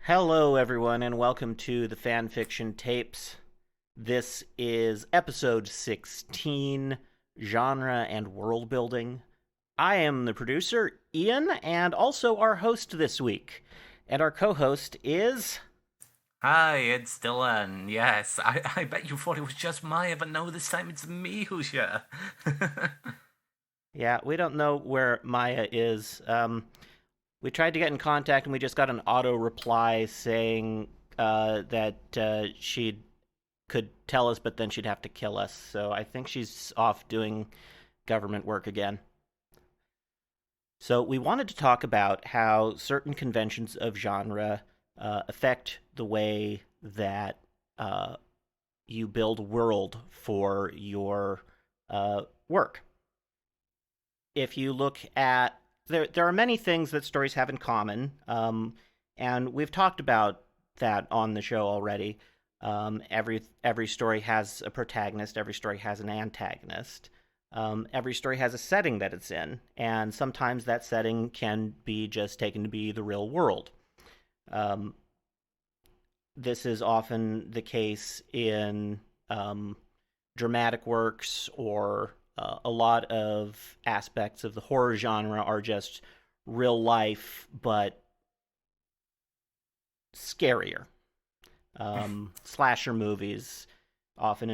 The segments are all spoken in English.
Hello, everyone, and welcome to the Fanfiction Tapes. This is episode 16, Genre and World Building. I am the producer, Ian, and also our host this week. And our co host is. Hi, it's Dylan. Yes, I bet you thought it was just Maya, but no, this time it's me who's here. Yeah, we don't know where Maya is. We tried to get in contact and we just got an auto reply saying that she could tell us, but then she'd have to kill us. So I think she's off doing government work again. So we wanted to talk about how certain conventions of genre affect the way that you build world for your work. If you look at there are many things that stories have in common, and we've talked about that on the show already. Every story has a protagonist. Every story has an antagonist. Every story has a setting that it's in, and sometimes that setting can be just taken to be the real world. Um, this is often the case in dramatic works, or a lot of aspects of the horror genre are just real life, but scarier. Slasher movies often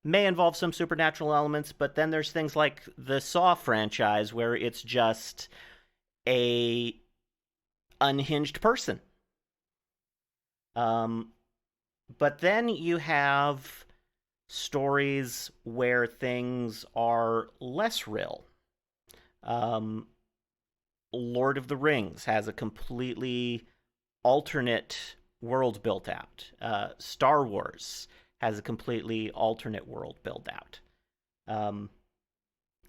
may involve some supernatural elements, but then there's things like the Saw franchise where it's just a unhinged person. Um, but then you have stories where things are less real. Um, Lord of the Rings has a completely alternate world built out. Star Wars has a completely alternate world built out. Um,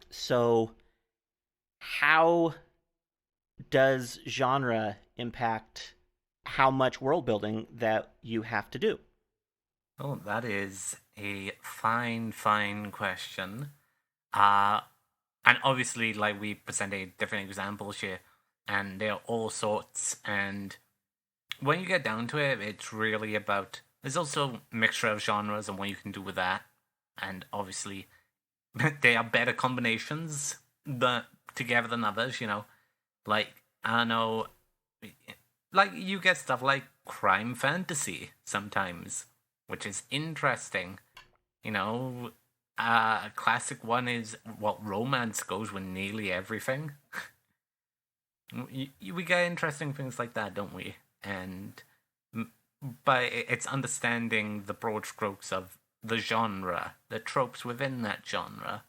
so, how does genre impact how much world building that you have to do? Oh, that is a fine question. Uh, and obviously, like, we presented different examples here, and they're all sorts. And when you get down to it, it's really about. There's also a mixture of genres and what you can do with that. And obviously, they are better combinations that together than others. Like I don't know, like you get stuff like crime fantasy sometimes, which is interesting. You know, a classic one is what romance goes with nearly everything. We get interesting things like that, don't we? And but it's understanding the broad strokes of the genre, the tropes within that genre,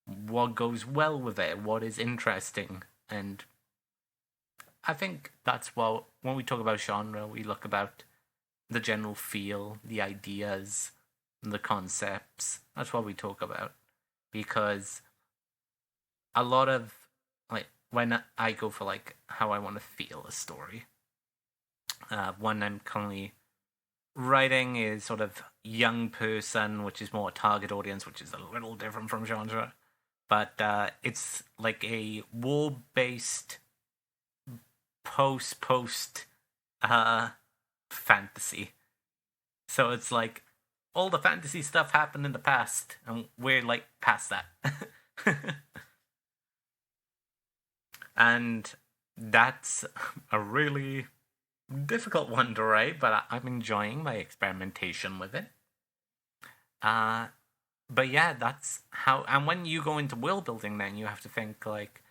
what goes well with it, what is interesting, and I think that's what when we talk about genre, we look about the general feel, the ideas, the concepts. That's what we talk about because a lot of like when I go for like how I want to feel a story, one I'm currently writing is sort of young person, which is more a target audience, which is a little different from genre. But it's like a war based post uh fantasy. So it's like all the fantasy stuff happened in the past, and we're like past that. And that's a really difficult one to write, but I'm enjoying my experimentation with it. Uh, but yeah, that's how. And when you go into world building, then you have to think like,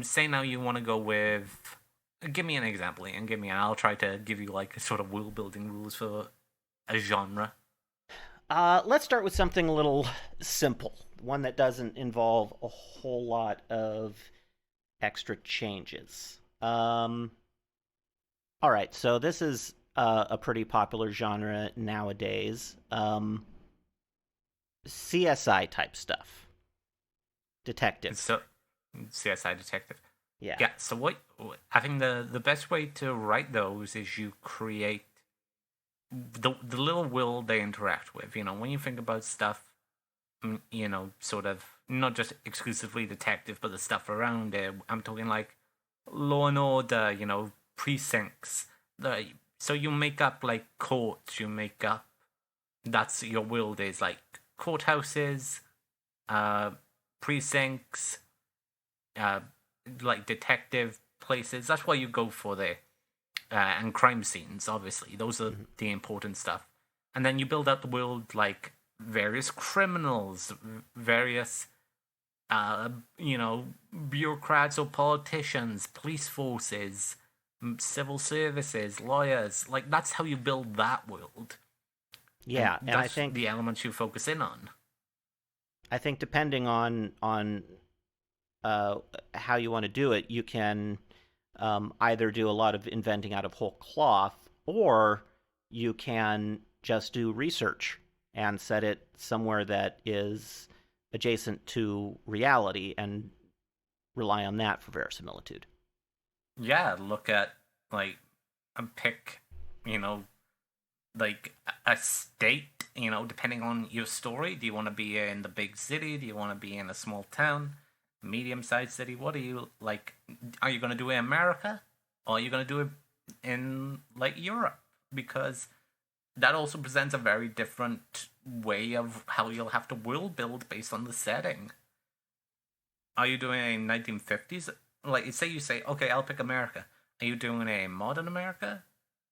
say now you want to go with. Give me an example, and give me, and I'll try to give you like a sort of world building rules for a genre. Let's start with something a little simple, one that doesn't involve a whole lot of extra changes. All right, so this is a pretty popular genre nowadays. CSI type stuff, detective. So, CSI detective. Yeah. Yeah. So what I think the best way to write those is you create the little world they interact with. When you think about stuff, sort of not just exclusively detective, but the stuff around it. I'm talking like Law and Order. precincts. So you make up like courts. You make up that's your world is like courthouses, uh, precincts, uh, like detective places. That's what you go for there. And crime scenes, obviously. Those are Mhm. the important stuff. And then you build out the world like various criminals, various, uh, bureaucrats or politicians, police forces, civil services, lawyers. Like, that's how you build that world. And Yeah, and that's the elements you focus in on. I think depending on uh, how you want to do it, you can either do a lot of inventing out of whole cloth, or you can just do research and set it somewhere that is adjacent to reality and rely on that for verisimilitude. Yeah, look at, like, and pick, you know, like a state, depending on your story. Do you want to be in the big city? Do you want to be in a small town, medium sized city? What are you like? Are you going to do it in America? Or are you going to do it in like Europe? Because that also presents a very different way of how you'll have to world build based on the setting. Are you doing a 1950s? Like, say you say, okay, I'll pick America. Are you doing a modern America?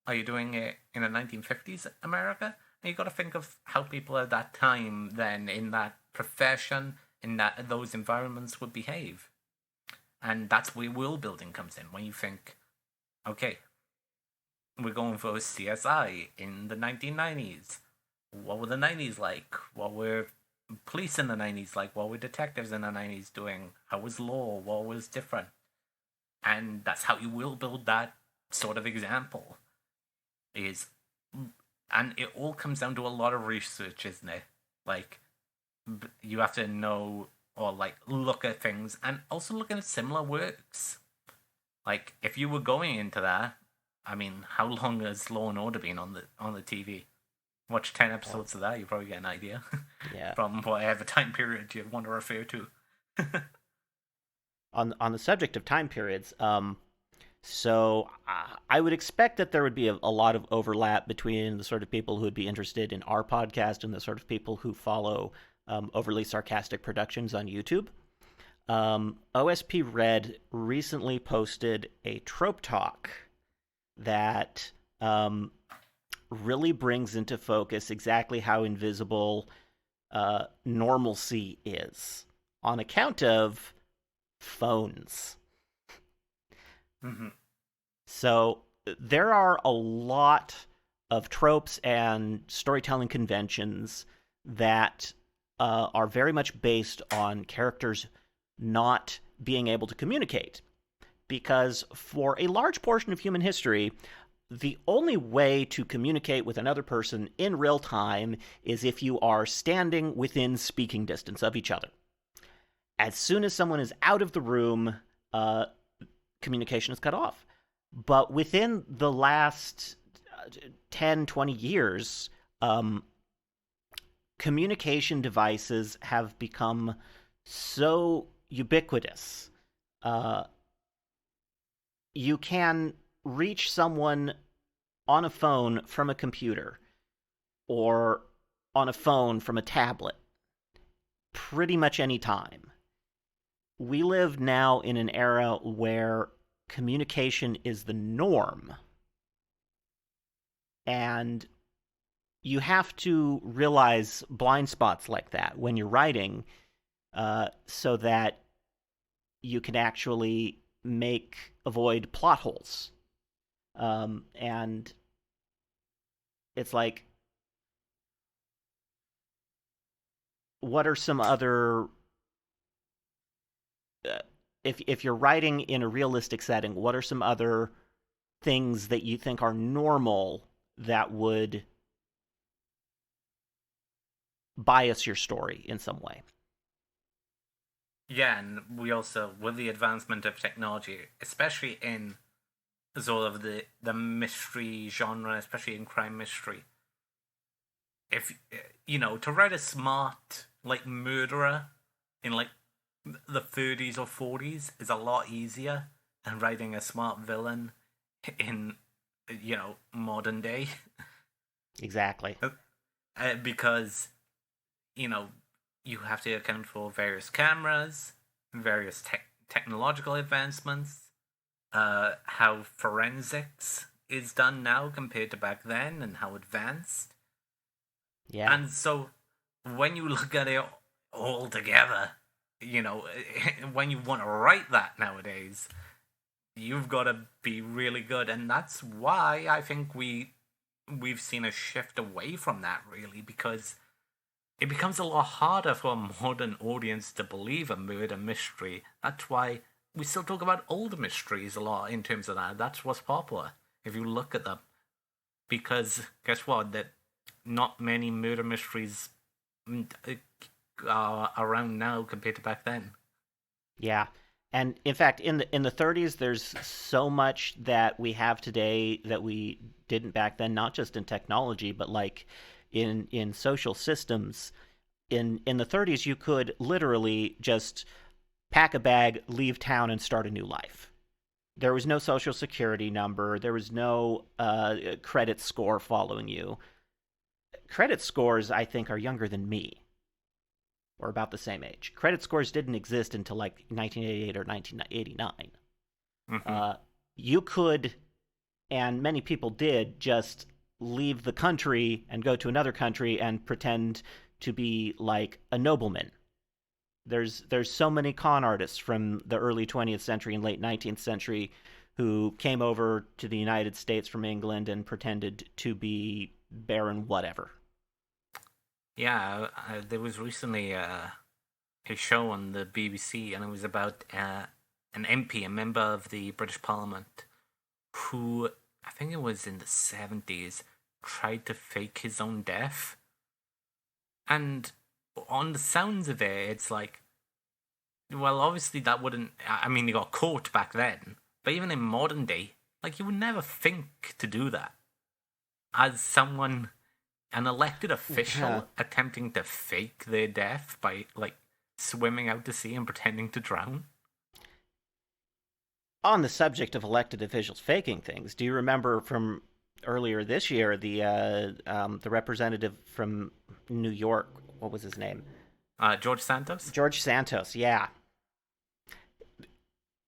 Are you doing it in a 1950s America? And you got to think of how people at that time, then in that profession, in those environments would behave, and that's where world building comes in. When you think, okay, we're going for CSI in the 1990s. What were the 90s like? What were police in the 90s like? What were detectives in the 90s doing? How was law? What was different? And that's how you will build that sort of example. Is and it all comes down to a lot of research, isn't it? Like, you have to know or like look at things and also look at similar works. Like, if you were going into that, I mean, how long has Law and Order been on the TV? Watch 10 episodes of that, you probably get an idea Yeah. from whatever time period you want to refer to. On the subject of time periods, so I would expect that there would be a lot of overlap between the sort of people who would be interested in our podcast and the sort of people who follow overly sarcastic productions on YouTube. OSP Red recently posted a trope talk that really brings into focus exactly how invisible normalcy is on account of phones. Mm-hmm. So there are a lot of tropes and storytelling conventions that are very much based on characters not being able to communicate. Because for a large portion of human history, the only way to communicate with another person in real time is if you are standing within speaking distance of each other. As soon as someone is out of the room, uh, communication is cut off. But within the last 10, 20 years, um, communication devices have become so ubiquitous. Uh, you can reach someone on a phone from a computer or on a phone from a tablet pretty much any time. We live now in an era where communication is the norm. And you have to realize blind spots like that when you're writing, so that you can actually avoid plot holes. And it's like, what are some other if you're writing in a realistic setting, what are some other things that you think are normal that would bias your story in some way? Yeah, and we also, with the advancement of technology, especially in sort of the mystery genre, especially in crime mystery, if to write a smart like murderer in like the 30s or 40s is a lot easier than writing a smart villain in modern day. Exactly. Because you know you have to account for various cameras, various technological advancements, how forensics is done now compared to back then, and how advanced. Yeah. And so when you look at it all together, when you want to write that nowadays, you've got to be really good, and that's why I think we've seen a shift away from that, really, because it becomes a lot harder for a modern audience to believe a murder mystery. That's why we still talk about older mysteries a lot in terms of that. That's what's popular if you look at them, because guess what? That not many murder mysteries are around now compared to back then. Yeah. And in fact, in the 30s, there's so much that we have today that we didn't back then, not just in technology, but like in social systems. In the 30s, you could literally just pack a bag, leave town, and start a new life. There was no social security number. There was no credit score following you. Credit scores, I think, are younger than me, or about the same age. Credit scores didn't exist until like 1988 or 1989. Mm-hmm. Uh, you could, and many people did, just leave the country and go to another country and pretend to be like a nobleman. There's so many con artists from the early 20th century and late 19th century who came over to the United States from England and pretended to be Baron whatever. Yeah, there was recently a show on the BBC, and it was about an MP, a member of the British Parliament, who I think it was in the 70s tried to fake his own death. And on the sounds of it, it's like, well, obviously that wouldn't. I mean, he got caught back then, but even in modern day, like you would never think to do that as someone, an elected Yeah. official, attempting to fake their death by like swimming out to sea and pretending to drown. On the subject of elected officials faking things, do you remember from earlier this year the representative from New York? What was his name? George Santos. George Santos. Yeah,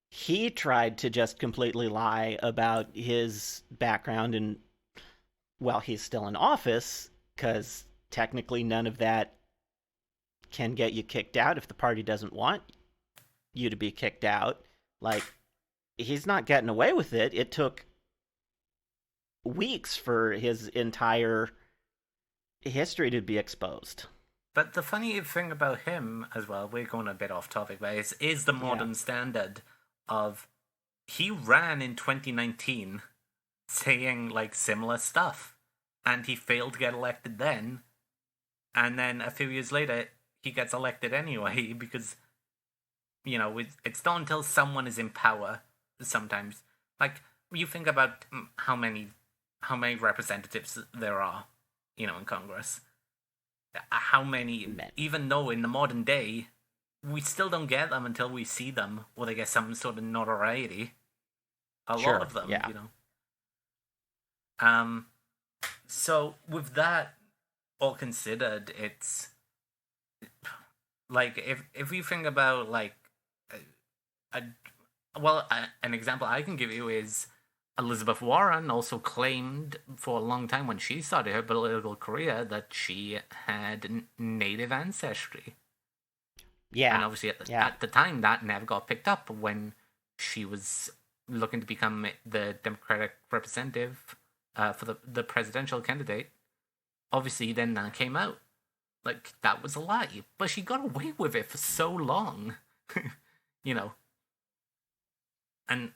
he tried to just completely lie about his background, and well, he's still in office because technically none of that can get you kicked out if the party doesn't want you to be kicked out. Like, he's not getting away with it. It took weeks for his entire history to be exposed. But the funny thing about him as well, we're going a bit off topic, but is the Yeah. modern standard of he ran in 2019 saying like similar stuff, and he failed to get elected then, and then a few years later he gets elected anyway because it's not until someone is in power sometimes. Like you think about how many representatives there are, in Congress. How many, Men. even though in the modern day we still don't get them until we see them or they get some sort of notoriety. A lot Sure. of them, Yeah. Um, so with that all considered, it's like if you think about like a, an example I can give you is Elizabeth Warren also claimed for a long time when she started her political career that she had native ancestry. And Yeah. obviously Yeah. at the time that never got picked up when she was looking to become the Democratic representative for the presidential candidate. Obviously then that came out. Like, that was a lie. But she got away with it for so long. you know. And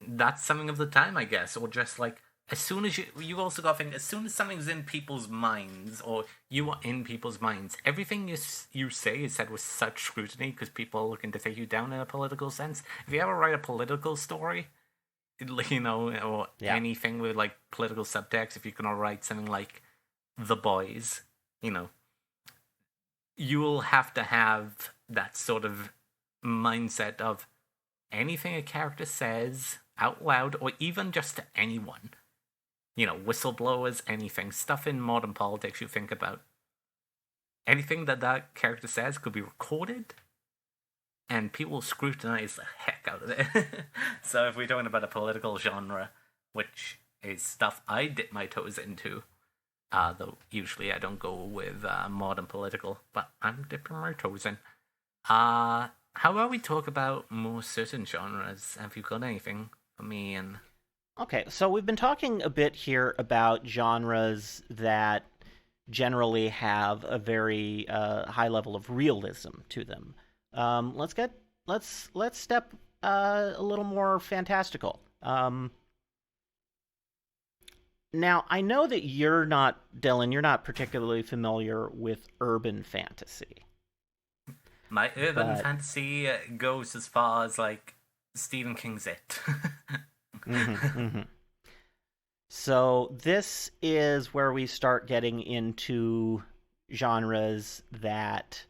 that's something of the time, I guess. Or just like, as soon as you also got to think, as soon as something's in people's minds, or you are in people's minds, everything you say is said with such scrutiny because people are looking to take you down in a political sense. If you ever write a political story, or Yeah. anything with like political subtext, if you're gonna write something like The Boys, you know, you'll have to have that sort of mindset of anything a character says out loud or even just to anyone. Whistleblowers, anything, stuff in modern politics you think about. Anything that character says could be recorded, and people will scrutinize the heck out of it. So if we're talking about a political genre, which is stuff I dip my toes into, though usually I don't go with modern political, but I'm dipping my toes in. How about we talk about more certain genres? Have you got anything for me? And Okay, so we've been talking a bit here about genres that generally have a very high level of realism to them. Let's step a little more fantastical. Now I know that you're not, Dylan. You're not particularly familiar with urban fantasy, my urban but fantasy goes as far as like Stephen King's It. mhm. So this is where we start getting into genres that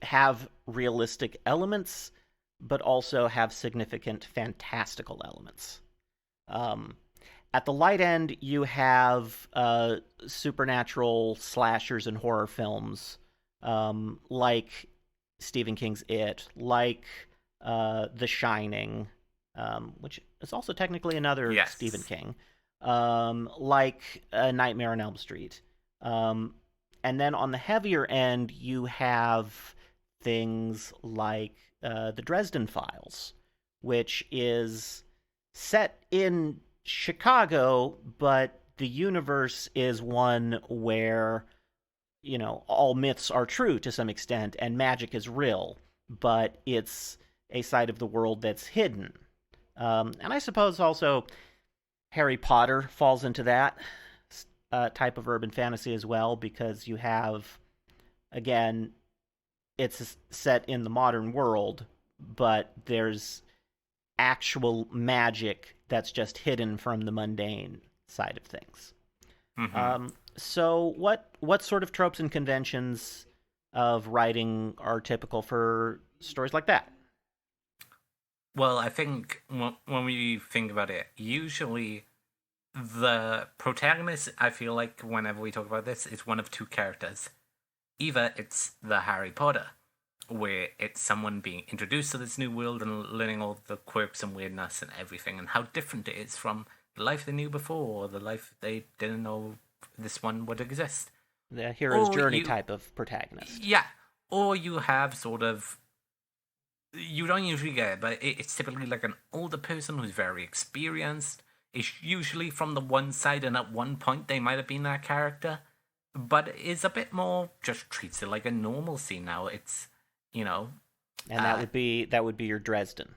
have realistic elements, but also have significant fantastical elements. Um, at the light end, you have supernatural slashers and horror films, like Stephen King's It, like The Shining, which is also technically another Stephen Yes. King, like Nightmare on Elm Street. Um, and then on the heavier end, you have things like the Dresden Files, which is set in Chicago, but the universe is one where, all myths are true to some extent and magic is real, but it's a side of the world that's hidden. And I suppose also Harry Potter falls into that type of urban fantasy as well, because you have, again, it's set in the modern world, but there's actual magic that's just hidden from the mundane side of things. Mm-hmm. So, what sort of tropes and conventions of writing are typical for stories like that? Well, I think when we think about it, usually the protagonist, I feel like whenever we talk about this, is one of two characters. Either it's the Harry Potter, where it's someone being introduced to this new world and learning all the quirks and weirdness and everything, and how different it is from the life they knew before, or the life they didn't know this one would exist. The hero's Or journey you, type of protagonist. yeah, or you have sort of, you don't usually get it, but it's typically like an older person who's very experienced. It's usually from the one side, and at one point they might have been that character, but it's a bit more just treats it like a normalcy now. It's you know, And uh, that would be your Dresden.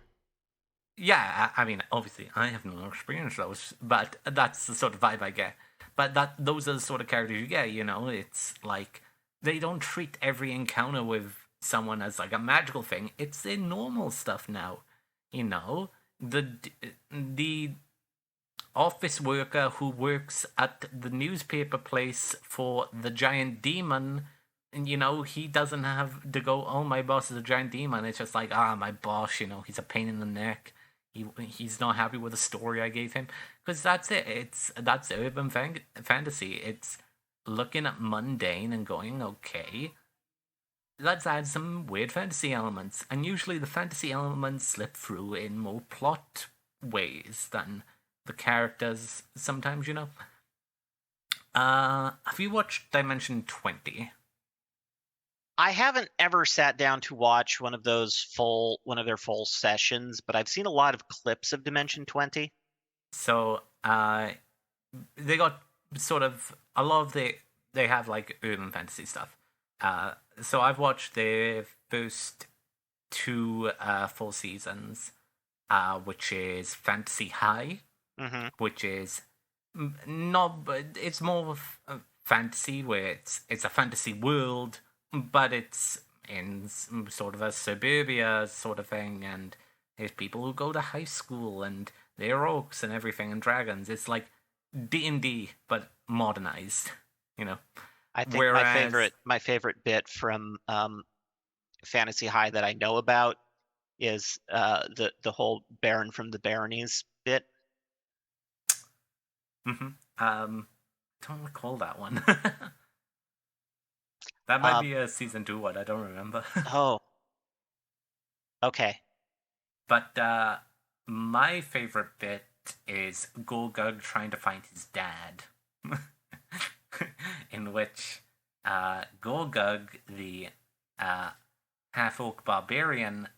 yeah. I mean, obviously, I have no experience those, but that's the sort of vibe I get. But those are the sort of characters you get. It's like they don't treat every encounter with someone as like a magical thing. It's their normal stuff now. The office worker who works at the newspaper place for the giant demon, and he doesn't have to go, oh, my boss is a giant demon. It's just like, my boss, he's a pain in the neck. He's not happy with the story I gave him, because that's it. That's urban fantasy. It's looking at mundane and going, okay, let's add some weird fantasy elements. And usually the fantasy elements slip through in more plot ways than the characters sometimes. Have you watched Dimension 20? I haven't ever sat down to watch one of their full sessions, but I've seen a lot of clips of Dimension 20. So, they got sort of a lot of they have like urban fantasy stuff. So I've watched the first two full seasons, which is Fantasy High, Mm-hmm. which is not, but it's more of a fantasy where it's a fantasy world, but it's in sort of a suburbia sort of thing, and there's people who go to high school and they're orcs and everything and dragons. It's like D&D but modernized, you know. I think Whereas my favorite bit from Fantasy High that I know about is the whole Baron from the Baronies bit. Mm-hmm. Don't recall that one. That might Uh, be a season 2 one. I don't remember. oh, okay. But my favorite bit is Gorgug trying to find his dad, in which Gorgug, the uh, half orc barbarian,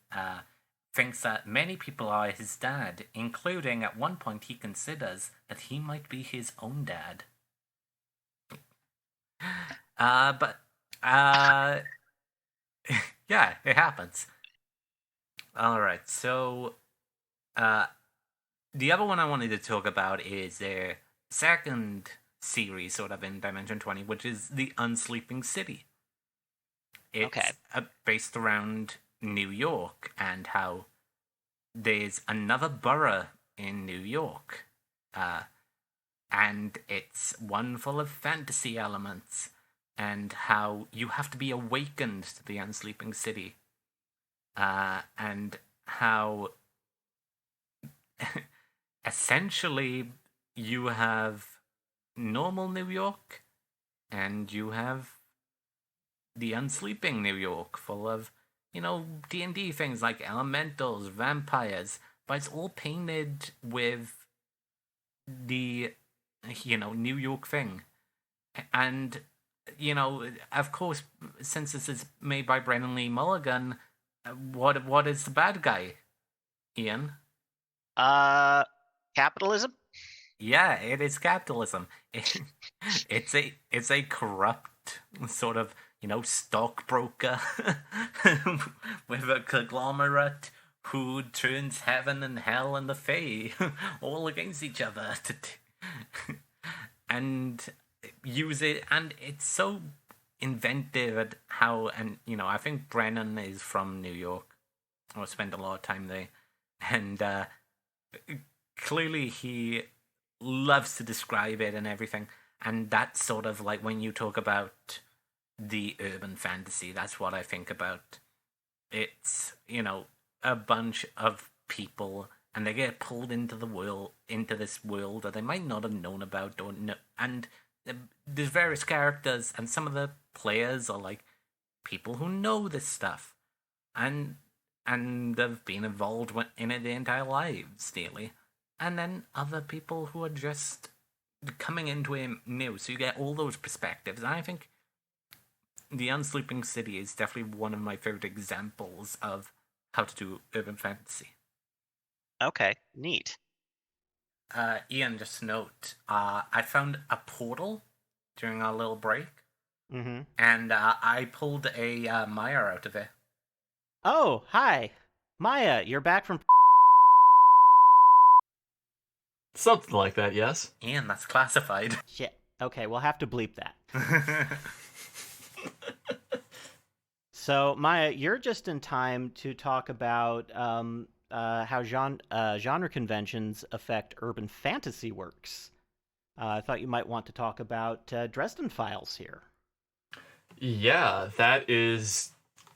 thinks that many people are his dad, including at one point he considers that he might be his own dad. But uh, yeah, it happens. All right, so uh, the other one I wanted to talk about is their second series, sort of in Dimension 20, which is the Unsleeping City. Okay. It's based around New York and how there's another borough in New York. Uh, and it's one full of fantasy elements and how you have to be awakened to the Unsleeping City. And how essentially you have normal New York and you have the unsleeping New York, full of, D&D things like elementals, vampires, but it's all painted with the, New York thing. And, of course, since this is made by Brennan Lee Mulligan, what is the bad guy, Ian? Uh, Capitalism. Yeah, it is capitalism. It's a corrupt sort of stockbroker with a conglomerate who turns heaven and hell and the Fae all against each other and use it. And it's so inventive at how, and I think Brennan is from New York or spent a lot of time there, and clearly he loves to describe it and everything. And that's sort of like when you talk about the urban fantasy, that's what I think about. It's, a bunch of people and they get pulled into this world that they might not have known about or know. And there's various characters, and some of the players are like people who know this stuff and have been involved in it their entire lives, nearly. And then other people who are just coming into it new. So you get all those perspectives. And I think The Unsleeping City is definitely one of my favorite examples of how to do urban fantasy. Okay, neat. Ian, just note, I found a portal during our little break, Mm-hmm. and I pulled a Maya out of it. Oh, hi, Maya. You're back from. Something like that, yes. Ian, that's classified. Shit. Okay, we'll have to bleep that. So, Maya, you're just in time to talk about how genre conventions affect urban fantasy works. I thought you might want to talk about Dresden Files here. Yeah, that is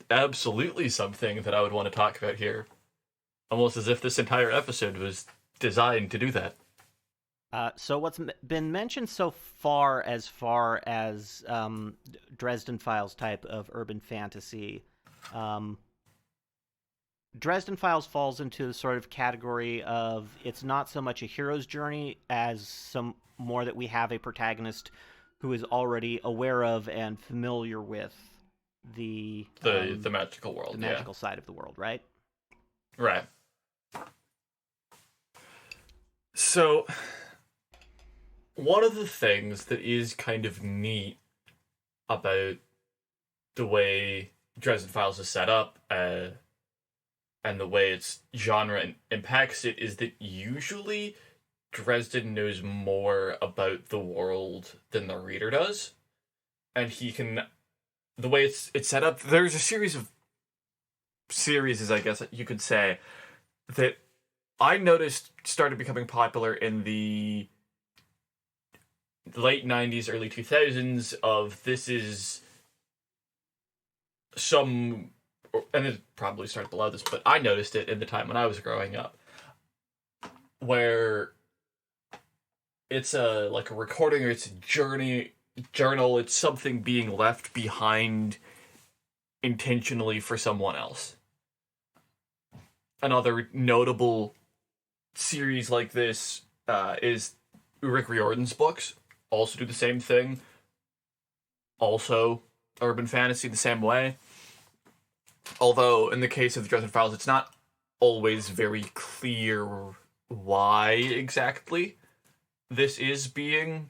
absolutely something that I would want to talk about here. Almost as if this entire episode was designed to do that. So what's been mentioned so far as Dresden Files type of urban fantasy, um, Dresden Files falls into the sort of category of it's not so much a hero's journey as some more that we have a protagonist who is already aware of and familiar with the The magical world, the magical side of the world, right? yeah. Right. So, one of the things that is kind of neat about the way Dresden Files is set up, and the way its genre impacts it, is that usually Dresden knows more about the world than the reader does, and he can. The way it's set up, there's a series, I guess you could say, that I noticed started becoming popular in the late 90s, early 2000s. Of this is some and it probably started below this, but I noticed it in the time when I was growing up, where it's a recording, or it's a journal, it's something being left behind intentionally for someone else. Another notable series like this is Rick Riordan's books. Also do the same thing. Also urban fantasy the same way. Although in the case of the Dresden Files, it's not always very clear why exactly this is being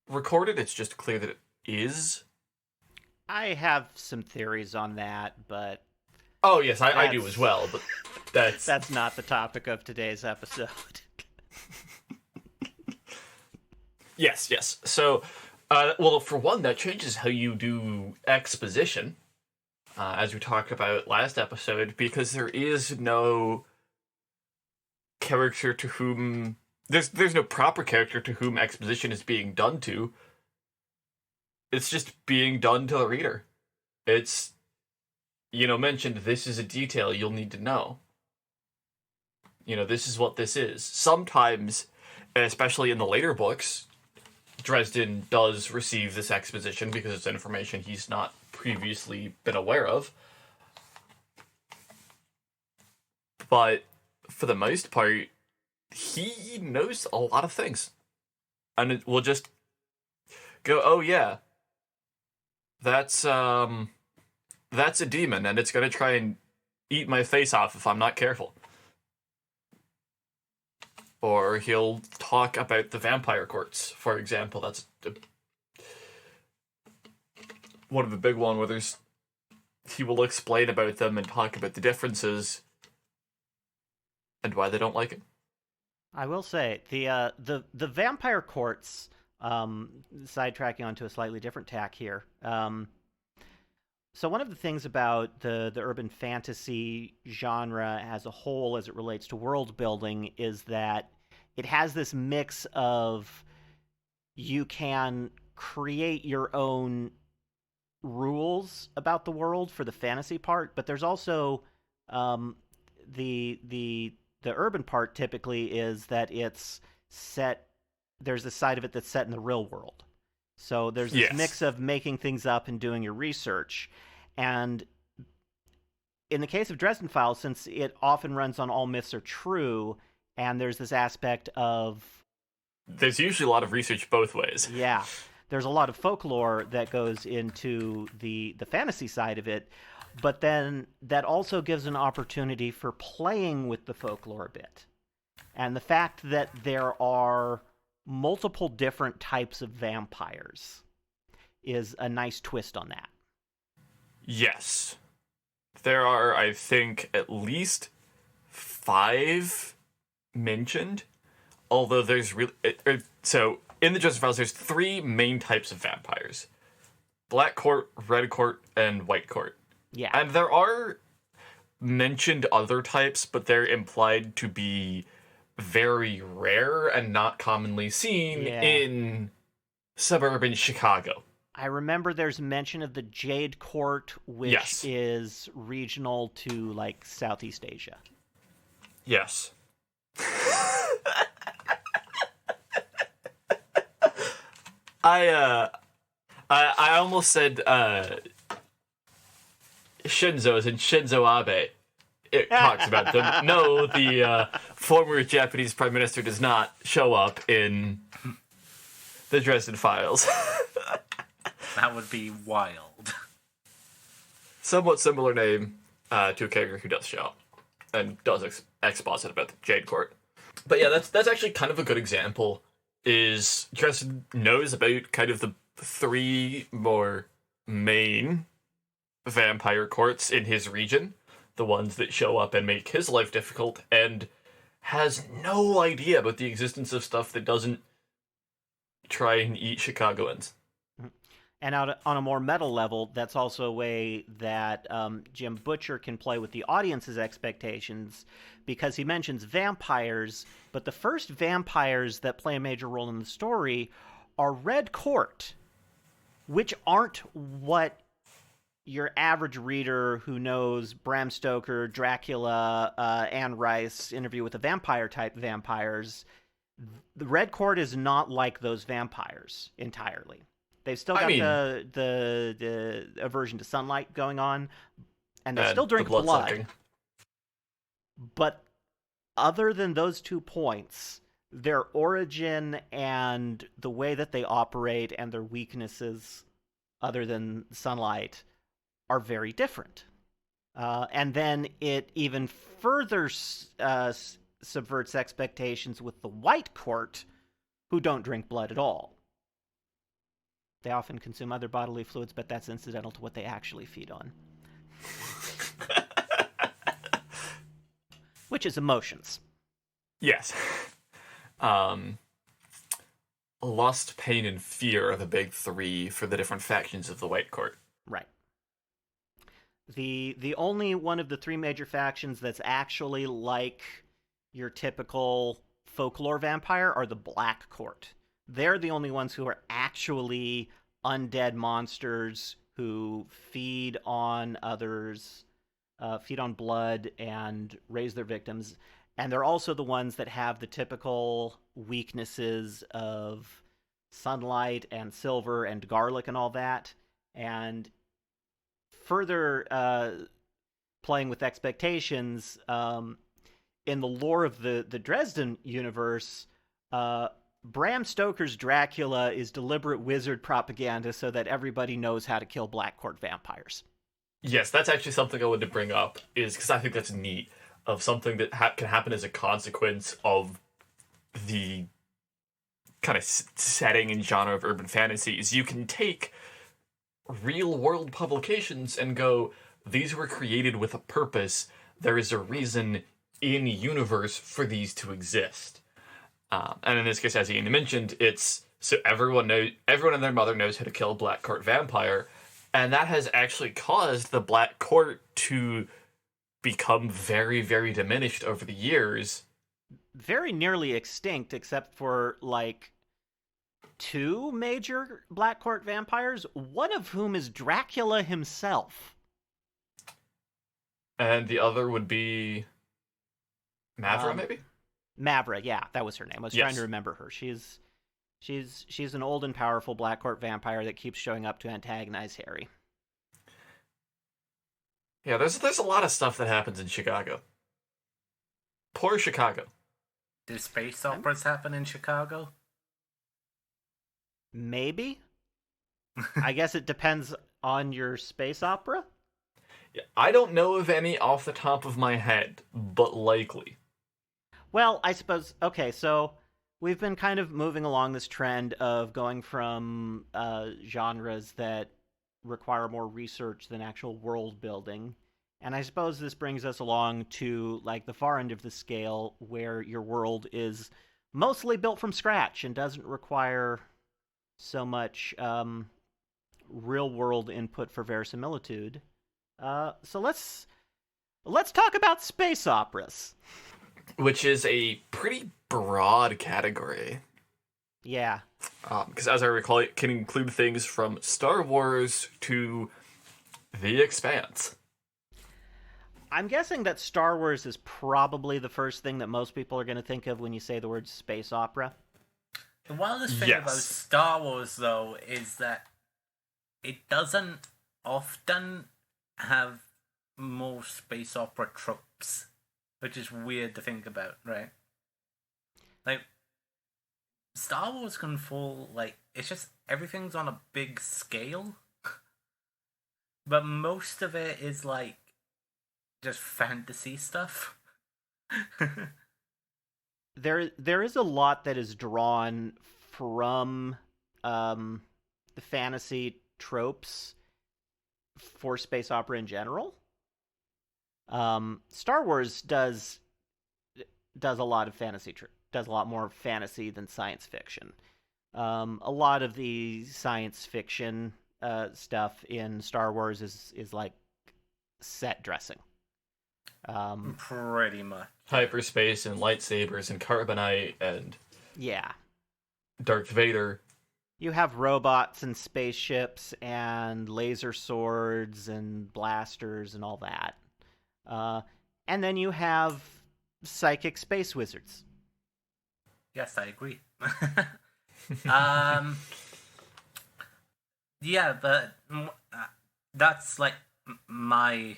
recorded. It's just clear that it is. I have some theories on that, but Oh yes, I do as well, but that's not the topic of today's episode. Yes. So, well, for one, that changes how you do exposition, as we talked about last episode, because there is no character to whom there's no proper character to whom exposition is being done to. It's just being done to the reader. It's, mentioned, this is a detail you'll need to know. This is what this is. Sometimes, especially in the later books, Dresden does receive this exposition because it's information he's not previously been aware of. But for the most part, he knows a lot of things. And it will just go, oh yeah, that's a demon, and it's going to try and eat my face off if I'm not careful. Or he'll talk about the vampire courts, for example. That's one of the big one where he will explain about them and talk about the differences and why they don't like it. I will say the vampire courts. Sidetracking onto a slightly different tack here. So one of the things about the urban fantasy genre as a whole, as it relates to world building, is that it has this mix of you can create your own rules about the world for the fantasy part, but there's also the urban part typically is that it's set. There's a side of it that's set in the real world. So there's this mix of making things up and doing your research. And in the case of Dresden Files, since it often runs on all myths are true, and there's this aspect of... There's usually a lot of research both ways. Yeah. There's a lot of folklore that goes into the fantasy side of it, but then that also gives an opportunity for playing with the folklore a bit. And the fact that there are multiple different types of vampires is a nice twist on that. Yes. There are, I think, at least 5 mentioned, although there's really... So, in the Dresden Files, there's 3 main types of vampires. Black Court, Red Court, and White Court. Yeah. And there are mentioned other types, but they're implied to be very rare and not commonly seen in suburban Chicago. I remember there's mention of the Jade Court, which is regional to, Southeast Asia. Yes. I almost said Shinzo's and Shinzo Abe. It talks about them. No, the former Japanese prime minister does not show up in the Dresden Files. That would be wild. Somewhat similar name to a character who does show up and does exposit about the Jade Court. But yeah, that's actually kind of a good example. Is Dresden knows about kind of the 3 more main vampire courts in his region, the ones that show up and make his life difficult, and has no idea about the existence of stuff that doesn't try and eat Chicagoans. And on a more meta level, that's also a way that Jim Butcher can play with the audience's expectations, because he mentions vampires, but the first vampires that play a major role in the story are Red Court, which aren't what your average reader who knows Bram Stoker, Dracula, Anne Rice, Interview with a Vampire type vampires, the Red Court is not like those vampires entirely. They've still I got mean, the aversion to sunlight going on, and they and still the drink blood blood. sucking. But other than those 2 points, their origin and the way that they operate and their weaknesses, other than sunlight, are very different. And then it even further subverts expectations with the White Court, who don't drink blood at all. They often consume other bodily fluids, but that's incidental to what they actually feed on, which is emotions. Yes. Um, Lust, pain, and fear are the big 3 for the different factions of the White Court. Right. The only one of the 3 major factions that's actually like your typical folklore vampire are the Black Court. They're the only ones who are actually undead monsters who feed on others, feed on blood, and raise their victims. And they're also the ones that have the typical weaknesses of sunlight and silver and garlic and all that. And further playing with expectations, in the lore of the Dresden universe, Bram Stoker's Dracula is deliberate wizard propaganda so that everybody knows how to kill Black Court vampires. Yes, that's actually something I wanted to bring up, is because I think that's neat, of something that can happen as a consequence of the kind of setting and genre of urban fantasy. Is you can take real world publications and go, these were created with a purpose. There is a reason in universe for these to exist. And in this case, as Ian mentioned, it's so everyone and their mother knows how to kill a Black Court vampire, and that has actually caused the Black Court to become very, very diminished over the years. Very nearly extinct, except for, like, 2 major Black Court vampires, one of whom is Dracula himself. And the other would be Mavra, maybe? Mavra, yeah, that was her name. I was Yes. trying to remember her. She's an old and powerful Black Court vampire that keeps showing up to antagonize Harry. Yeah, there's a lot of stuff that happens in Chicago. Poor Chicago. Do space operas happen in Chicago? Maybe. I guess it depends on your space opera. Yeah, I don't know of any off the top of my head, but likely. Well, I suppose, okay, so we've been kind of moving along this trend of going from genres that require more research than actual world building. And I suppose this brings us along to, like, the far end of the scale, where your world is mostly built from scratch and doesn't require so much real world input for verisimilitude. So let's talk about space operas. Which is a pretty broad category. Yeah. Because as I recall, it can include things from Star Wars to The Expanse. I'm guessing that Star Wars is probably the first thing that most people are going to think of when you say the word space opera. The wildest thing Yes. about Star Wars, though, is that it doesn't often have more space opera tropes, which is weird to think about, right? Like, Star Wars can fall, like, it's just everything's on a big scale, but most of it is, like, just fantasy stuff. There is a lot that is drawn from the fantasy tropes for space opera in general. Star Wars does a lot of fantasy, does a lot more fantasy than science fiction. A lot of the science fiction stuff in Star Wars is like set dressing. Pretty much. Hyperspace and lightsabers and carbonite and Yeah. Darth Vader. you have robots and spaceships and laser swords and blasters and all that. Uh, and then you have psychic space wizards. Yes, I agree. um, yeah, but that's like my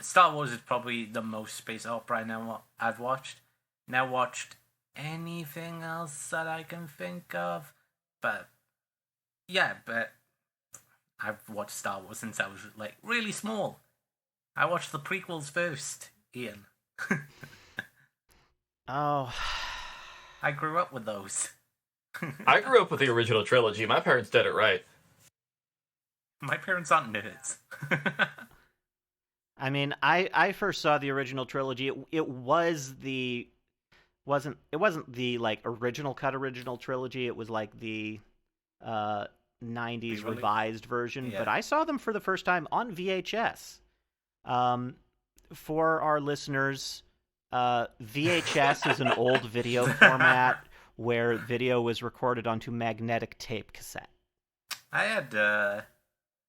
Star Wars is probably the most space opera I've watched. Now watched anything else that I can think of, but yeah, but I've watched Star Wars since I was like really small. I watched the prequels first, Ian. Oh, I grew up with those. I grew up with the original trilogy. My parents did it right. My parents aren't nerds. I mean, I first saw the original trilogy. It wasn't the like original trilogy. It was like the 90s revised version, Yeah. but I saw them for the first time on VHS. For our listeners, VHS is an old video format where video was recorded onto magnetic tape cassette. I had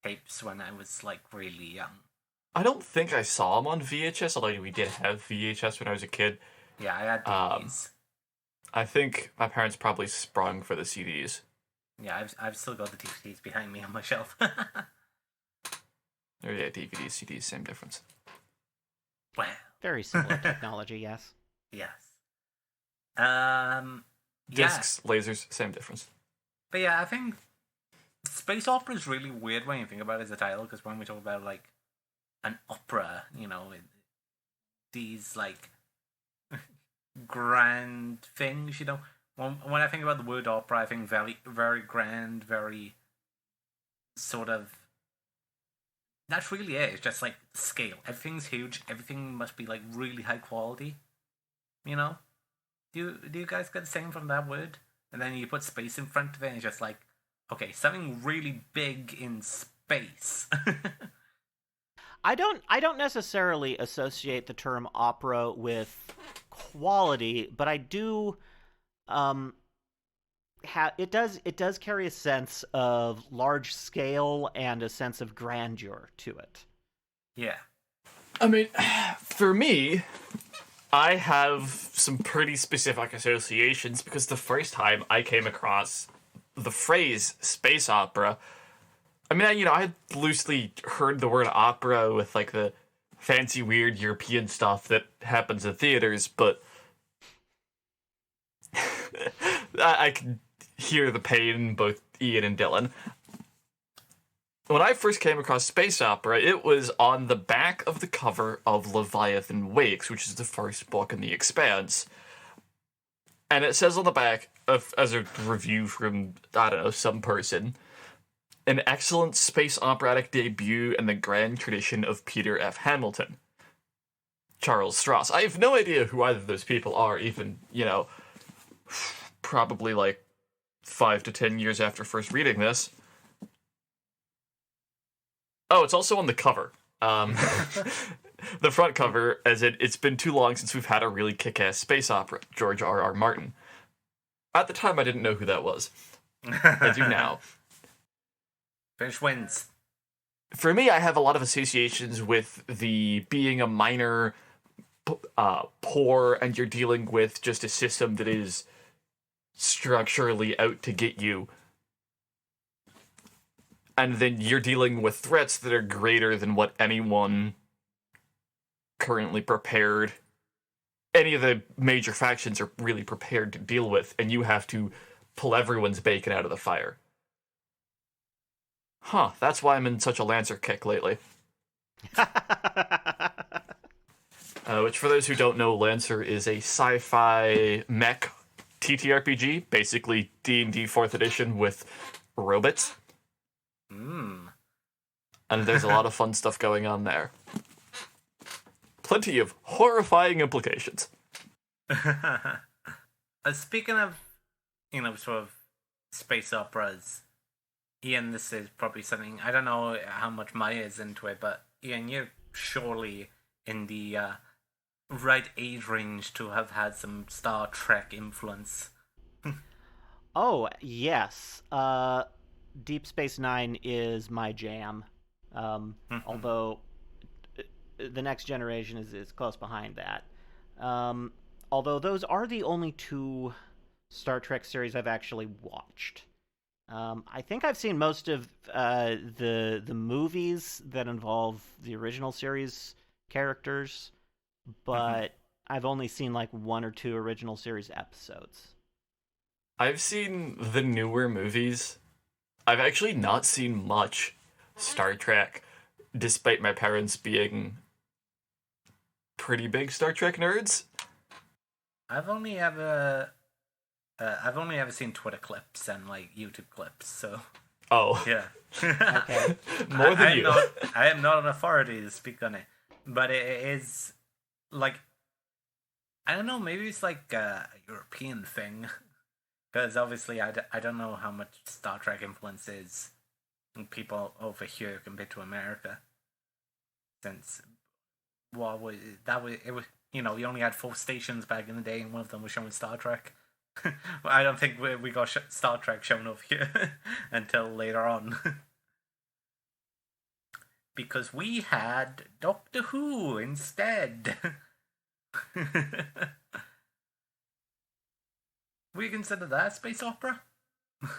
tapes when I was like really young. I don't think I saw them on VHS, although we did have VHS when I was a kid. Yeah, I had DVDs. I think my parents probably sprung for the CDs. Yeah, I've still got the DVDs behind me on my shelf. Or yeah, DVDs, CDs, same difference. Well, Very similar technology, yes. yes. Discs, lasers, same difference. But yeah, I think space opera is really weird when you think about it as a title, because when we talk about like an opera, you know, these like grand things, you know. When I think about the word opera, I think very, very grand, very sort of. That's really it. It's just like scale. Everything's huge. Everything must be like really high quality. You know? Do you guys get the same from that word? And then you put space in front of it, and it's just like, okay, something really big in space. I don't necessarily associate the term opera with quality, but I do it does carry a sense of large scale and a sense of grandeur to it. Yeah. I mean, for me, I have some pretty specific associations because the first time I came across the phrase space opera, I mean, I had loosely heard the word opera with like the fancy, weird European stuff that happens in theaters, but I can hear the pain in both Ian and Dylan. When I first came across space opera, it was on the back of the cover of Leviathan Wakes, which is the first book in The Expanse. And it says on the back, as a review from, I don't know, some person, an excellent space operatic debut in the grand tradition of Peter F. Hamilton. Charles Stross. I have no idea who either of those people are, even, probably like 5 to 10 years after first reading this. Oh, it's also on the cover. The front cover, as it's been too long since we've had a really kick-ass space opera, George R.R. Martin. At the time, I didn't know who that was. I do now. Finish wins. For me, I have a lot of associations with the being a minor, poor, and you're dealing with just a system that is structurally out to get you. And then you're dealing with threats that are greater than what anyone currently prepared, any of the major factions are really prepared to deal with, and you have to pull everyone's bacon out of the fire. Huh, that's why I'm in such a Lancer kick lately. Which, for those who don't know, Lancer is a sci-fi mech TTRPG, basically D&D 4th edition with robots. And there's a lot of fun stuff going on there. Plenty of horrifying implications. Speaking of, sort of space operas, Ian, this is probably something, I don't know how much Maya is into it, but Ian, you're surely in the right age range to have had some Star Trek influence. Oh, yes. Deep Space Nine is my jam. Hmm. Although the Next Generation is close behind that. Um, although those are the only two Star Trek series I've actually watched. I think I've seen most of the movies that involve the original series characters, Hmm. but I've only seen like one or two original series episodes. I've seen the newer movies. I've actually not seen much Star Trek, despite my parents being pretty big Star Trek nerds. I've only ever seen Twitter clips and like YouTube clips, so Oh, yeah. Okay. more than I am you. not I am not an authority to speak on it, but it is like I don't know, maybe it's like a European thing because obviously I don't know how much Star Trek influence is in people over here compared to America, since well that was it was you only had four stations back in the day and one of them was showing Star Trek. I don't think we got Star Trek shown over here until later on. Because we had Doctor Who instead. We consider that a space opera? It's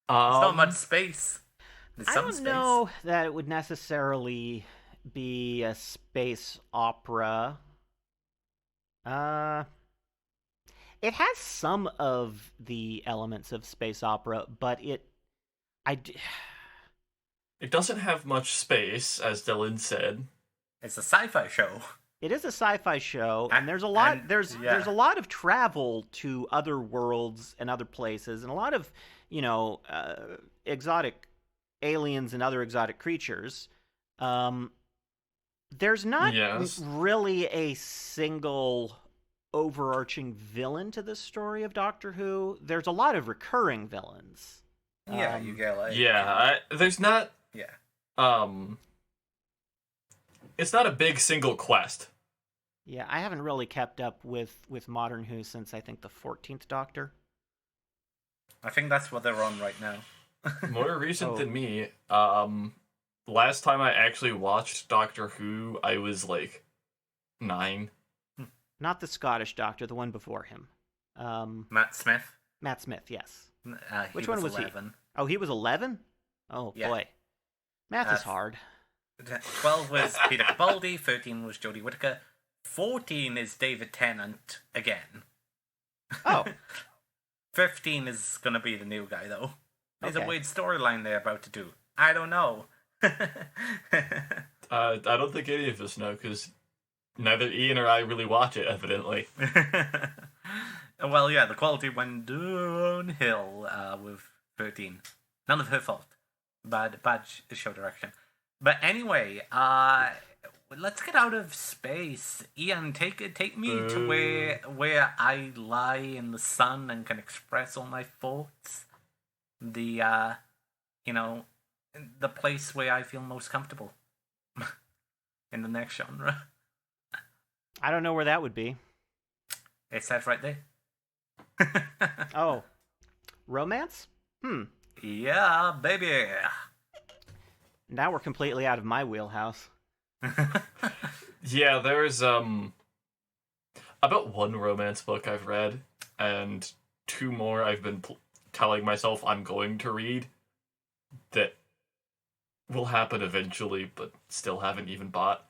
not much Um, space. There's I some don't space. know that it would necessarily be a space opera. Uh, it has some of the elements of space opera, but I, d- it doesn't have much space, as Dylan said. It's a sci-fi show. it is a sci-fi show, and there's a lot And there's yeah. a lot of travel to other worlds and other places, and a lot of you know exotic aliens and other exotic creatures. Um, there's not Yes. really a single overarching villain to this story of Doctor Who. There's a lot of recurring villains. Yeah, you Um, get like Yeah, there's not. yeah. Um, it's not a big single quest. yeah, I haven't really kept up with Modern Who since I think the 14th Doctor. I think that's what they're on right now. More recent Oh, than me. Last time I actually watched Doctor Who, I was like 9. not the Scottish Doctor, the one before him. Matt Smith. Matt Smith, yes. He Which one was was he? 11. Oh, he was 11? Oh, Yeah. boy. Math Uh, is hard. 12 was Peter Capaldi. 13 was Jodie Whittaker. 14 is David Tennant again. Oh, 15 is gonna be the new guy though. There's a okay. weird storyline they're about to do. I don't know. I don't think any of us know because neither Ian or I really watch it, evidently. Well, yeah, the quality went downhill with 13. None of her fault. Bad show direction. But anyway, let's get out of space. Ian, take me to Boo. where I lie in the sun and can express all my thoughts. The you know, the place where I feel most comfortable in the next genre. I don't know where that would be. It says right there. Oh, romance? Hmm. Yeah, baby. Now we're completely out of my wheelhouse. Yeah, there's about one romance book I've read, and two more I've been telling myself I'm going to read that will happen eventually, but still haven't even bought.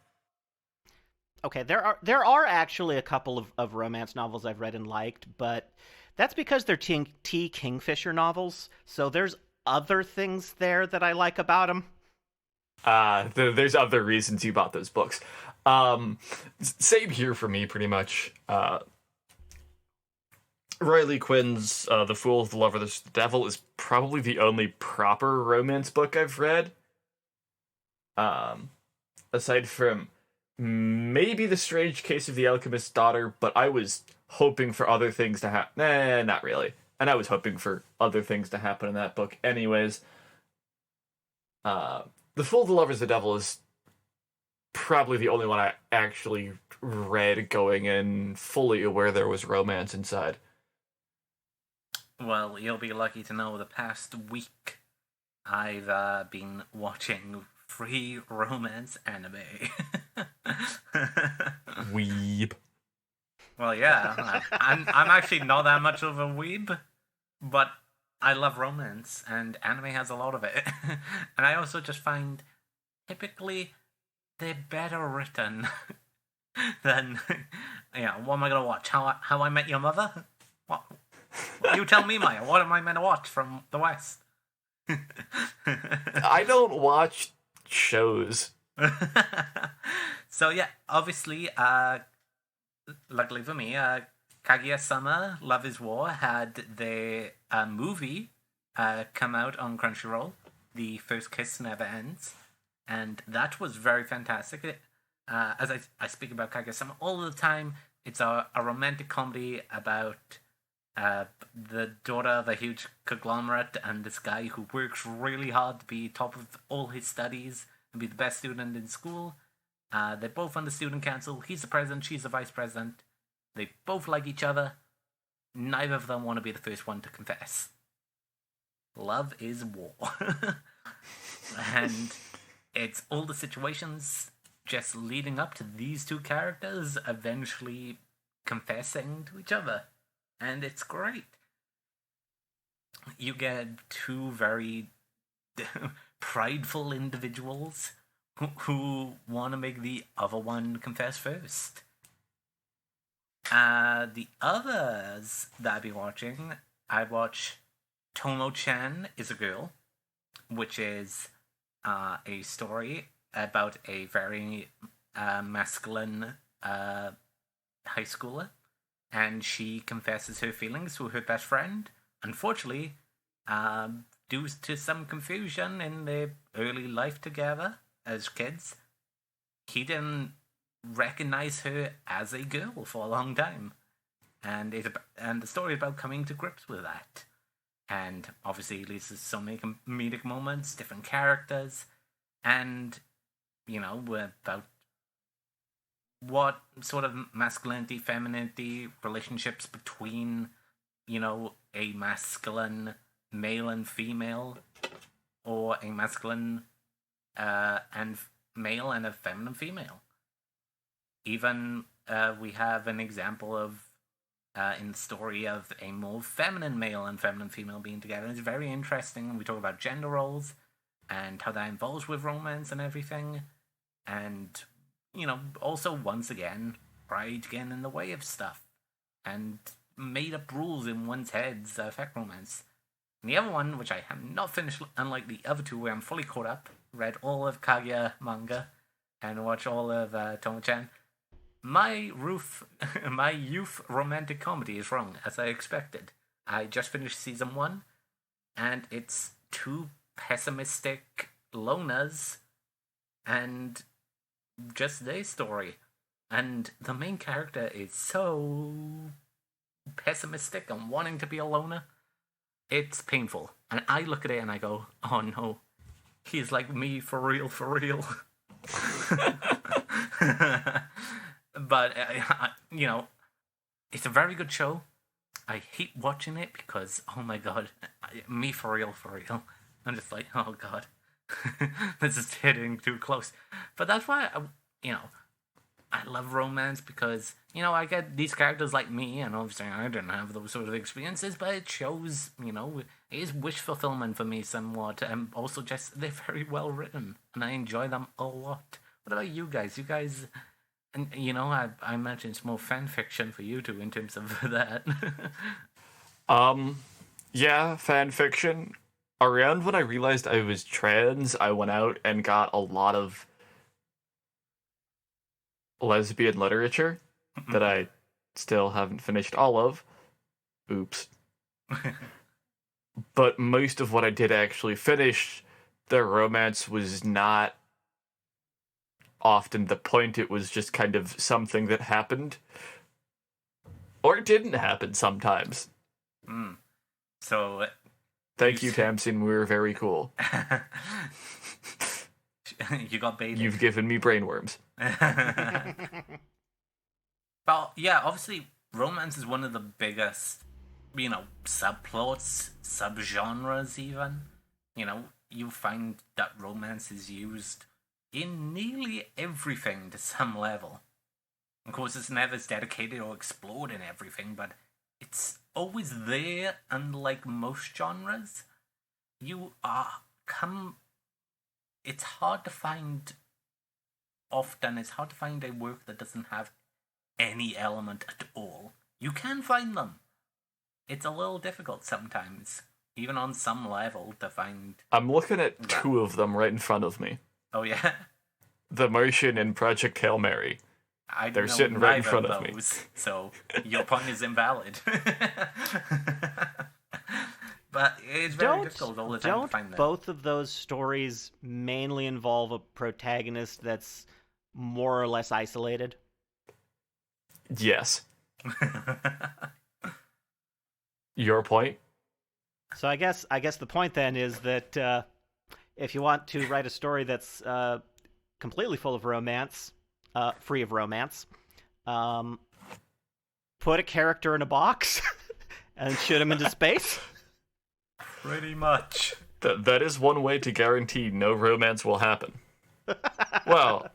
Okay, there are actually a couple of romance novels I've read and liked, but that's because they're T. Kingfisher novels. So there's other things there that I like about them. There's other reasons you bought those books. Um, Same here for me, pretty much. Riley Quinn's The Fool, the Lover, the Devil is probably the only proper romance book I've read. Um, Aside from maybe The Strange Case of the Alchemist's Daughter, but I was hoping for other things to happen. Nah, not really. And I was hoping for other things to happen in that book, anyways. Uh, the Fool, the Lover, the Devil is probably the only one I actually read going in fully aware there was romance inside. Well, you'll be lucky to know the past week I've been watching free romance anime. Weeb. Well, yeah, I'm actually not that much of a weeb, but I love romance, and anime has a lot of it. And I also just find typically they're better written than, what am I gonna watch? How I Met Your Mother? What? You tell me, Maya. What am I meant to watch from the West? I don't watch shows. So yeah, obviously, luckily for me, Kaguya-sama Love is War had their movie come out on Crunchyroll. The First Kiss Never Ends, and that was very fantastic. As I speak about Kaguya-sama all the time, it's a romantic comedy about the daughter of a huge conglomerate and this guy who works really hard to be top of all his studies and be the best student in school. They're both on the student council. He's the president, she's the vice president. They both like each other. Neither of them want to be the first one to confess. Love is war. And it's all the situations just leading up to these two characters eventually confessing to each other. And it's great. You get two very prideful individuals who want to make the other one confess first. The others that I've been watching, I watch Tomo-chan is a Girl, which is a story about a very masculine high schooler, and she confesses her feelings to her best friend. Unfortunately, due to some confusion in their early life together as kids, he didn't recognize her as a girl for a long time, and the story is about coming to grips with that. And obviously, it leads to so many comedic moments, different characters, and about what sort of masculinity, femininity, relationships between, a masculine male and female, or a masculine and male and a feminine female. Even we have an example of in the story of a more feminine male and feminine female being together. It's very interesting. We talk about gender roles and how that involves with romance and everything. And, also once again, pride getting in the way of stuff. And made up rules in one's heads that affect romance. And the other one, which I have not finished, unlike the other two where I'm fully caught up, read all of Kaguya manga, and watched all of Tomo-chan. My youth romantic comedy is wrong, as I expected. I just finished season 1, and it's two pessimistic loners, and just their story. And the main character is so pessimistic and wanting to be a loner. It's painful. And I look at it and I go, oh no, he's like me for real, for real. But, it's a very good show. I hate watching it because, oh my god, me for real, for real. I'm just like, oh god, this is hitting too close. But that's why, I love romance because, I get these characters like me, and obviously I didn't have those sort of experiences, but it shows, it is wish fulfillment for me somewhat, and also just, they're very well written, and I enjoy them a lot. What about you guys? You guys... And, I imagine it's more fan fiction for you two in terms of that. Yeah, fan fiction. Around when I realized I was trans, I went out and got a lot of lesbian literature that I still haven't finished all of. Oops. But most of what I did actually finish, the romance was not often the point. It was just kind of something that happened. Or it didn't happen sometimes. So... Thank you, Tamsin. We were very cool. You got baited. You've given me brainworms. Well, yeah, obviously, romance is one of the biggest subplots, subgenres, even. You find that romance is used in nearly everything to some level. Of course, it's never as dedicated or explored in everything, but it's always there, unlike most genres. You are it's hard to find it's hard to find a work that doesn't have any element at all. You can find them. It's a little difficult sometimes, even on some level, to find. I'm looking at two of them right in front of me. Oh yeah, The Martian and Project Hail Mary. They're know sitting right in neither front of of me. those, so your point is invalid. But it's very difficult all the time to find them. Don't both of those stories mainly involve a protagonist that's more or less isolated? Yes. Your point? So I guess the point then is that if you want to write a story that's completely full of romance, free of romance, put a character in a box and shoot him into space. Pretty much. That is one way to guarantee no romance will happen. Well,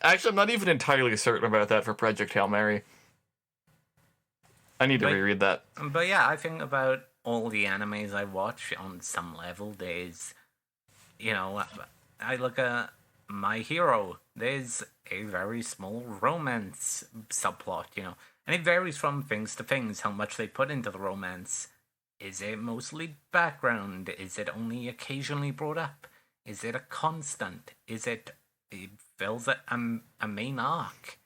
actually, I'm not even entirely certain about that for Project Hail Mary. I need to reread that. But yeah, I think about all the animes I watch on some level. There's, I look at My Hero. There's a very small romance subplot, and it varies from things to things how much they put into the romance. Is it mostly background? Is it only occasionally brought up? Is it a constant? It fills a main arc?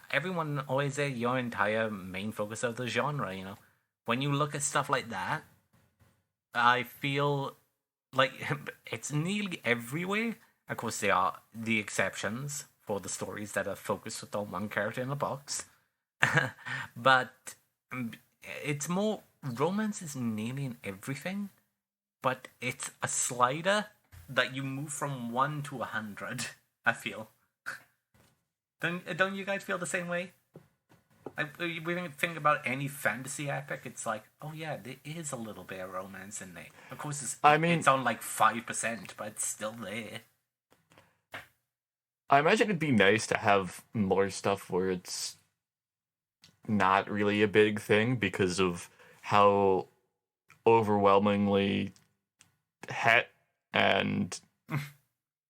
Everyone always say your entire main focus of the genre, When you look at stuff like that, I feel like it's nearly everywhere. Of course, there are the exceptions for the stories that are focused on one character in a box. But it's more, romance is nearly in everything, but it's a slider that you move from 1 to 100, I feel. Don't you guys feel the same way? We think about any fantasy epic, it's like, oh yeah, there is a little bit of romance in there. Of course, it's on like 5%, but it's still there. I imagine it'd be nice to have more stuff where it's not really a big thing because of how overwhelmingly het and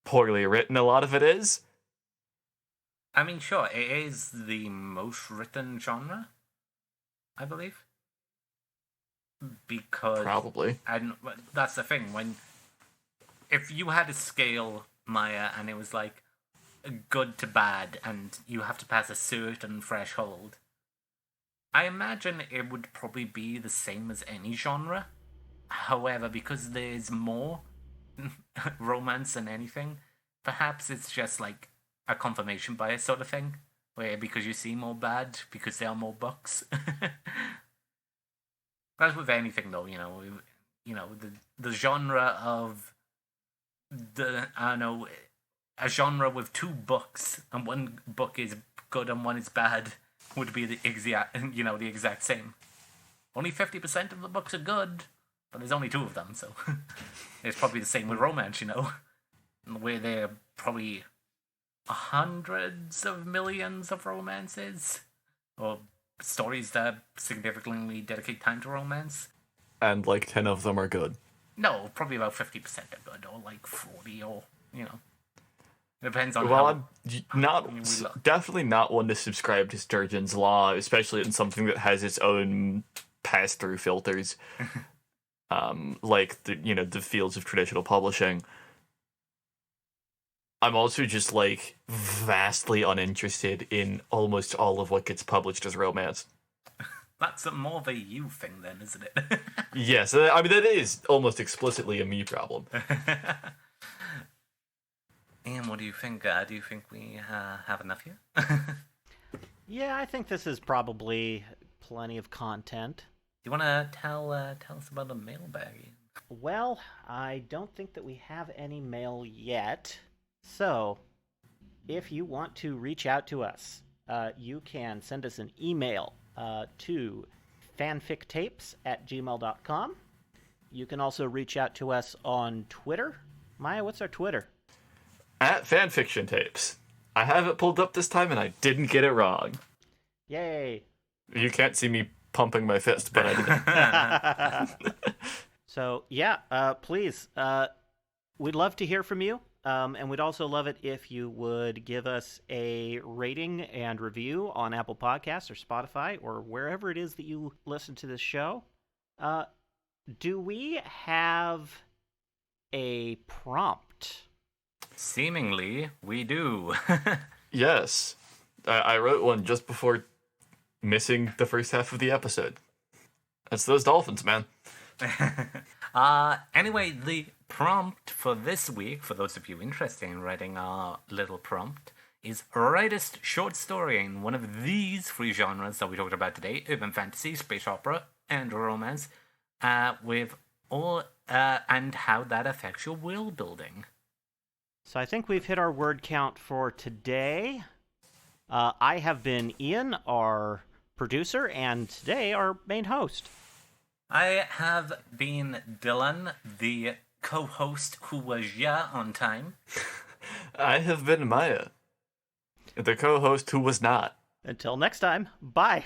poorly written a lot of it is. I mean, sure, it is the most written genre, I believe. Because probably, and that's the thing. If you had a scale, Maya, and it was like good to bad, and you have to pass a certain threshold, I imagine it would probably be the same as any genre. However, because there's more romance than anything, perhaps it's just like a confirmation bias sort of thing, where because you see more bad, because there are more books. As with anything, though, the genre of a genre with 2 books and one book is good and one is bad would be the exact same. Only 50% of the books are good, but there's only 2 of them, so it's probably the same with romance, where there are probably hundreds of millions of romances, or stories that significantly dedicate time to romance. And like 10 of them are good. No, probably about 50% are good, or like 40, or, It depends on I'm definitely not one to subscribe to Sturgeon's Law, especially in something that has its own pass-through filters, like the fields of traditional publishing. I'm also just like vastly uninterested in almost all of what gets published as romance. That's more of a you thing, then, isn't it? Yes, I mean that is almost explicitly a me problem. And what do you think? Do you think we have enough here? Yeah, I think this is probably plenty of content. Do you want to tell us about the mailbag? Well, I don't think that we have any mail yet. So, if you want to reach out to us, you can send us an email to fanfictapes@gmail.com. You can also reach out to us on Twitter. Maya, what's our Twitter? At Fanfiction Tapes. I have it pulled up this time and I didn't get it wrong. Yay! You can't see me pumping my fist, but I did. So, yeah, please, we'd love to hear from you. And we'd also love it if you would give us a rating and review on Apple Podcasts or Spotify or wherever it is that you listen to this show. Do we have a prompt? Seemingly, we do. Yes. I wrote one just before missing the first half of the episode. That's those dolphins, man. Anyway, the prompt for this week, for those of you interested in writing our little prompt, is write a short story in one of these three genres that we talked about today: urban fantasy, space opera, and romance, with all and how that affects your world building. So I think we've hit our word count for today. I have been Ian, our producer, and today our main host. I have been Dylan, the co-host who was on time. I have been Maya, the co-host who was not. Until next time, bye.